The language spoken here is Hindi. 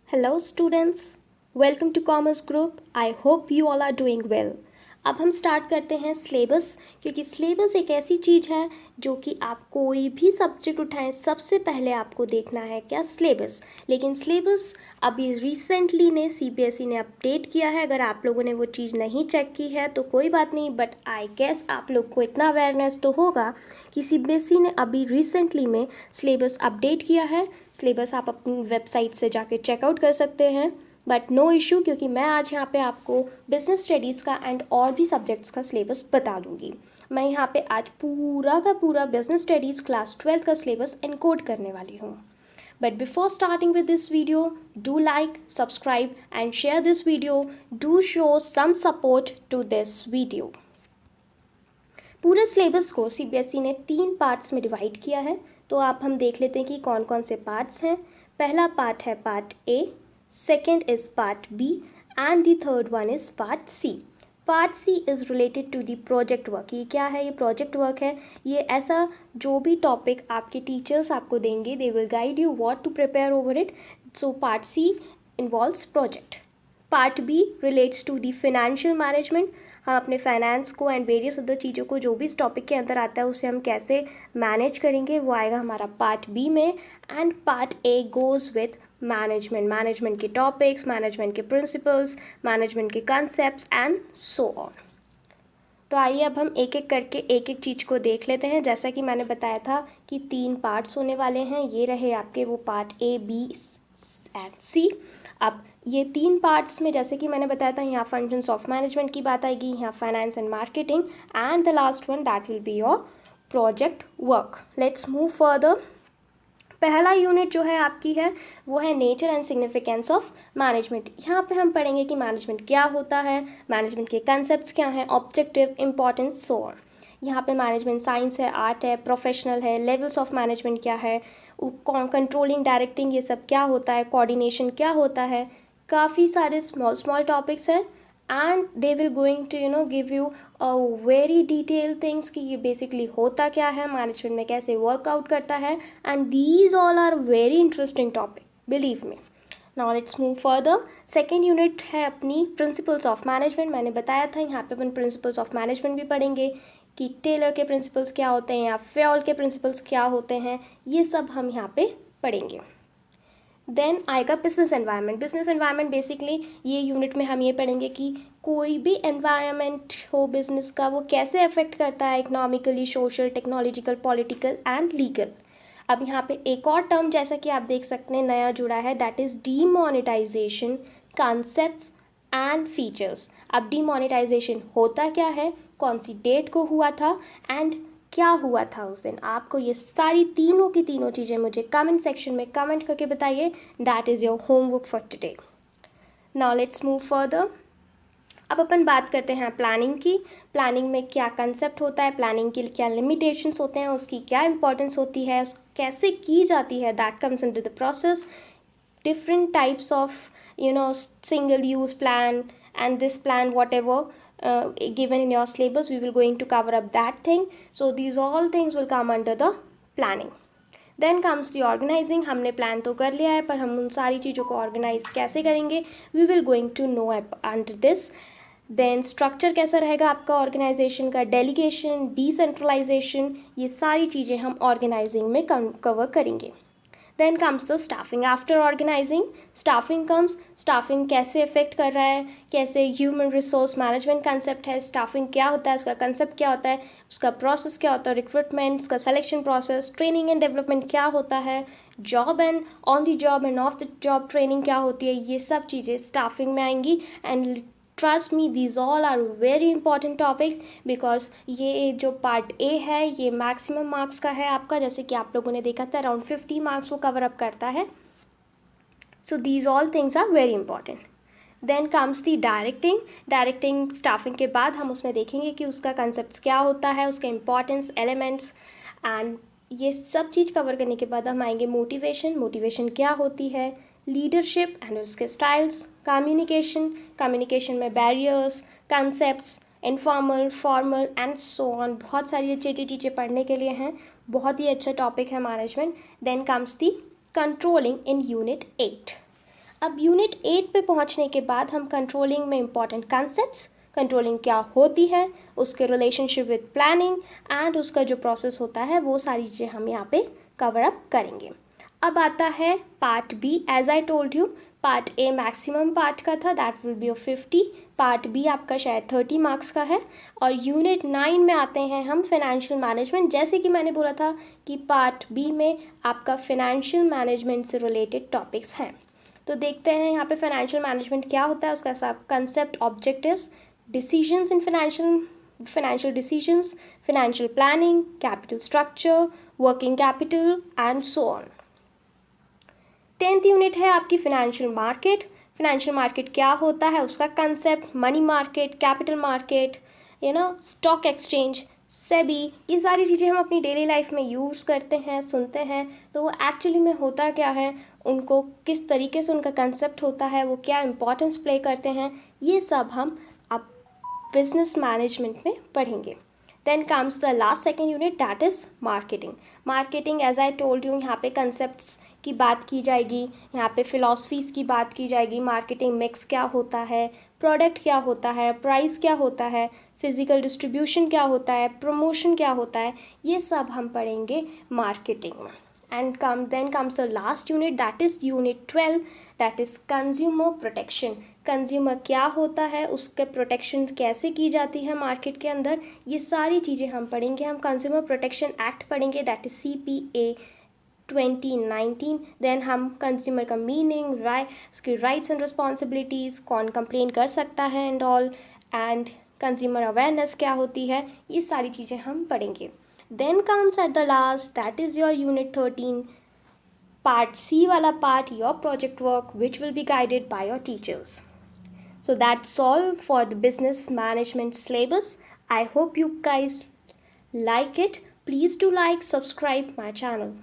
Hello students, welcome to Commerce Group. I hope you all are doing well. अब हम स्टार्ट करते हैं सिलेबस, क्योंकि सिलेबस एक ऐसी चीज़ है जो कि आप कोई भी सब्जेक्ट उठाएं सबसे पहले आपको देखना है क्या सिलेबस। लेकिन सिलेबस अभी रिसेंटली ने सीबीएसई ने अपडेट किया है। अगर आप लोगों ने वो चीज़ नहीं चेक की है तो कोई बात नहीं, बट आई गेस आप लोग को इतना अवेयरनेस तो होगा कि सीबीएसई ने अभी रिसेंटली में सिलेबस अपडेट किया है। सिलेबस आप अपनी वेबसाइट से जाके चेकआउट कर सकते हैं, बट नो इशू, क्योंकि मैं आज यहाँ पे आपको बिजनेस स्टडीज़ का एंड और भी सब्जेक्ट्स का सिलेबस बता दूँगी। मैं यहाँ पे आज पूरा का पूरा बिजनेस स्टडीज़ क्लास 12 का सिलेबस इनकोड करने वाली हूँ। But before starting with this video, do like, subscribe and share this video. Do show some support to this video. पूरे सिलेबस को सीबीएसई ने 3 पार्ट्स में डिवाइड किया है, तो आप हम देख लेते हैं कि कौन कौन से पार्ट्स हैं। पहला पार्ट है part A, second is part B and the third one is part C. Part C is related to the project work. ये क्या है? ये प्रोजेक्ट वर्क है। ये ऐसा जो भी टॉपिक आपके टीचर्स आपको देंगे, they will guide you what to prepare over it. So part C involves project. Part B relates to the financial management. हम अपने फाइनेंस को एंड वेरियस अदर चीज़ों को जो भी इस टॉपिक के अंदर आता है उसे हम कैसे मैनेज करेंगे, वो आएगा हमारा पार्ट बी में। And part A goes with management के टॉपिक्स, मैनेजमेंट के प्रिंसिपल्स, मैनेजमेंट के कंसेप्ट्स एंड सो ऑन। तो आइए अब हम एक एक करके एक एक चीज़ को देख लेते हैं। जैसा कि मैंने बताया था कि 3 पार्ट्स होने वाले हैं, ये रहे आपके वो पार्ट ए, बी एंड सी। अब ये 3 पार्ट्स में जैसे कि मैंने बताया था, यहाँ फंक्शंस ऑफ मैनेजमेंट की बात आएगी, यहाँ finance and marketing, and the last one that will be your project work. Let's move further. पहला यूनिट जो है आपकी है वो है nature and significance of management. यहाँ पे हम पढ़ेंगे कि मैनेजमेंट क्या होता है, मैनेजमेंट के कंसेप्ट्स क्या हैं, ऑब्जेक्टिव, इंपॉर्टेंस, सो ऑन। यहाँ पे मैनेजमेंट साइंस है, आर्ट है, प्रोफेशनल है, लेवल्स ऑफ मैनेजमेंट क्या है, कंट्रोलिंग, डायरेक्टिंग, ये सब क्या होता है, कोऑर्डिनेशन क्या होता है, काफ़ी सारे स्मॉल स्मॉल टॉपिक्स हैं। And they will going to give you very detail things कि ये बेसिकली होता क्या है, मैनेजमेंट में कैसे वर्कआउट करता है, and these all are very interesting topic, believe me. Now let's move further. Second unit है अपनी प्रिंसिपल्स ऑफ मैनेजमेंट। मैंने बताया था यहाँ पे अपन प्रिंसिपल्स ऑफ मैनेजमेंट भी पढ़ेंगे कि टेलर के प्रिंसिपल्स क्या होते हैं या फेयोल के प्रिंसिपल्स क्या होते हैं, ये सब हम यहाँ पे पढ़ेंगे। देन आएगा business environment. Business environment basically ये यूनिट में हम ये पढ़ेंगे कि कोई भी एनवायरनमेंट हो बिजनेस का, वो कैसे अफेक्ट करता है economically, social, technological, political and legal. अब यहाँ पे एक और टर्म जैसा कि आप देख सकते हैं नया जुड़ा है, that is demonetization, concepts and features. अब डीमोनेटाइजेशन होता क्या है, कौन सी डेट को हुआ था एंड क्या हुआ था उस दिन, आपको ये सारी तीनों की तीनों चीज़ें मुझे कमेंट सेक्शन में कमेंट करके बताइए। That is your homework for today. Now let's move further. अब अपन बात करते हैं प्लानिंग की। प्लानिंग में क्या कंसेप्ट होता है, प्लानिंग के क्या लिमिटेशंस होते हैं, उसकी क्या इंपॉर्टेंस होती है, कैसे की जाती है, that comes into the process. Different types of single use plan and this plan whatever given in your syllabus, we will going to cover up that thing. So these all things will come under the planning. Then comes the organizing. हमने प्लान तो कर लिया है, पर हम उन सारी चीज़ों को ऑर्गेनाइज कैसे करेंगे, we will going to know under this. Then structure कैसा रहेगा आपका ऑर्गेनाइजेशन का, डेलीगेशन, डिसेंट्रलाइजेशन, ये सारी चीज़ें हम ऑर्गेनाइजिंग में कवर करेंगे। Then comes the staffing. After organizing staffing comes. Staffing कैसे अफेक्ट कर रहा है, कैसे ह्यूमन रिसोर्स मैनेजमेंट कंसेप्ट है, स्टाफिंग क्या होता है, उसका कंसेप्ट क्या होता है, उसका प्रोसेस क्या होता है, रिक्रूटमेंट, उसका selection process, training and development क्या होता है, job and on the job and off the job training क्या होती है, ये सब चीज़ें स्टाफिंग में आएंगी। And trust me, these all are very important topics, because ये जो पार्ट ए है ये मैक्सिमम मार्क्स का है आपका, जैसे कि आप लोगों ने देखा था अराउंड 50 मार्क्स को कवर अप करता है। So these all things are very important. Then comes the directing. Directing staffing के बाद हम उसमें देखेंगे कि उसका कंसेप्ट क्या होता है, उसके इंपॉर्टेंस, एलिमेंट्स एंड ये सब चीज़ कवर करने के बाद हम आएंगे मोटिवेशन। मोटिवेशन क्या होती है, लीडरशिप एंड उसके स्टाइल्स, कम्युनिकेशन, कम्युनिकेशन में barriers, concepts, informal, formal and so on. बहुत सारी अच्छी अच्छी चीज़ें पढ़ने के लिए हैं, बहुत ही अच्छा टॉपिक है management. Then comes the controlling in unit 8। अब यूनिट 8 पे पहुंचने के बाद हम कंट्रोलिंग में इंपॉर्टेंट कॉन्सेप्ट्स, कंट्रोलिंग क्या होती है, उसके रिलेशनशिप विद प्लानिंग एंड उसका जो प्रोसेस होता है वो सारी चीज़ें हम यहाँ पे कवर अप करेंगे। अब आता है part B. As I told you, part A maximum part का था, that will be of 50। Part B आपका शायद 30 मार्क्स का है। और यूनिट 9 में आते हैं हम फाइनेंशियल मैनेजमेंट। जैसे कि मैंने बोला था कि पार्ट बी में आपका फाइनेंशियल मैनेजमेंट से रिलेटेड टॉपिक्स हैं। तो देखते हैं यहाँ पे फाइनेंशियल मैनेजमेंट क्या होता है, उसका सब concept, objectives, decisions in financial decisions, financial planning, capital structure, working capital and so on। 10th unit है आपकी फाइनेंशियल मार्केट। फाइनेंशियल मार्केट क्या होता है, उसका concept, money market, capital market, stock exchange, SEBI, ये सारी चीज़ें हम अपनी डेली लाइफ में यूज़ करते हैं, सुनते हैं। तो वो एक्चुअली में होता क्या है, उनको किस तरीके से उनका कंसेप्ट होता है, वो क्या इंपॉर्टेंस प्ले करते हैं, ये सब हम अब बिजनेस मैनेजमेंट में पढ़ेंगे। Then comes the last second unit, that is marketing. Marketing as I told you, यहाँ पे कंसेप्ट्स की बात की जाएगी, यहाँ पे फिलॉसफीज़ की बात की जाएगी, मार्केटिंग मिक्स क्या होता है, प्रोडक्ट क्या होता है, प्राइस क्या होता है, फिजिकल डिस्ट्रीब्यूशन क्या होता है, प्रमोशन क्या होता है, ये सब हम पढ़ेंगे मार्केटिंग में। And then comes the last unit, that is unit 12, that is consumer protection. Consumer क्या होता है, उसके प्रोटेक्शन कैसे की जाती है मार्केट के अंदर, ये सारी चीज़ें हम पढ़ेंगे। हम कंज्यूमर प्रोटेक्शन एक्ट पढ़ेंगे, दैट इज़ CPA 2019। देन हम कंज्यूमर का मीनिंग, उसकी राइट्स एंड रिस्पॉन्सिबिलिटीज़, कौन कंप्लेन कर सकता है and all, and consumer awareness क्या होती है, ये सारी चीज़ें हम पढ़ेंगे। Then comes at the last, that is your unit 13, part C वाला part, your project work which will be guided by your teachers. So that's all for the business management syllabus. I hope you guys like it. Please do like, subscribe my channel.